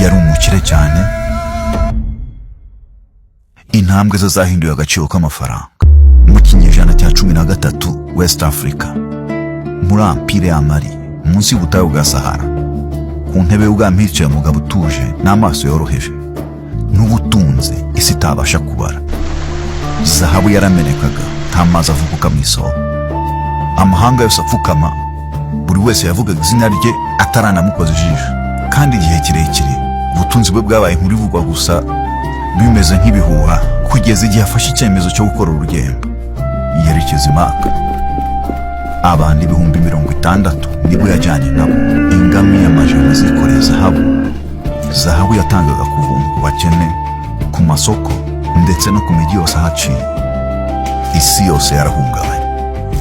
yari umukire cyane. Intambwe ze zahinduye agaciro k'amafaranga. Mu kinyejana cya 13 West Africa, muri Empire ya Mali, munsi y'ubutayu bwa Sahara, ku ntebe y'ubwami hicaye umugabo utuje n'amaso yoroheje n'ubutunzi isi itabasha kubara. Zahabu yaramenekaga, nta mazi avuguka mu isoko. Amahanga yose apfukama, buri wese yavugaga izina rye ataranamukoza ijisho. Kandi igihe kirekire ubutunzi bwe bwabaye inkuru ivugwa gusa, bimeze nk'ibihuha, kugeza igihe afashe icyemezo cyo gukora urugendo yerekeza i Maka. Abandi 60,000 nibwo yajyanye nabo. Ingamiya amajana zikoreye zahabu. Zahabu yatangaga kuvumba ku bakene, ku masoko ndetse no ku mijyi yose ahaciye. Isi yose yarahungabanye.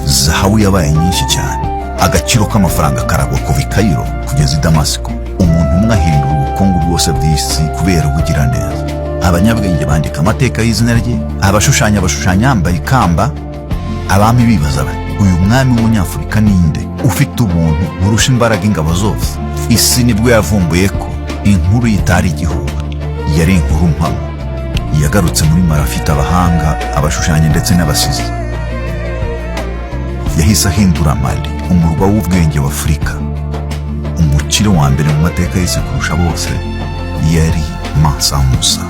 Zahabu yabaye nyinshi cyane, agaciro k'amafaranga karagwa kuva i Cairo kugeza i Damasiko. Umuntu umwe ahindura ubukungu bwose bw'isi kubera ubugira neza. Abanyabwenge bandika amateka y'izina rye, abashushanya yambaye ikamba. Abami bibaza bati, uyu mwami w'umunyafurika ninde ufite ubuntu burusha imbaraga ingabo zose? Isi nibwo yavumbuye ko inkuru itari igihuha, yari inkuru mpamo. Yagarutse muri Mali afite abahanga, abashushanya ndetse n'abasizi. Yahise ahindura Mali umurwa w'ubwenge wa Afurika. Umukire wa mbere mu mateka y'isi kurusha bose yari Mansa Musa.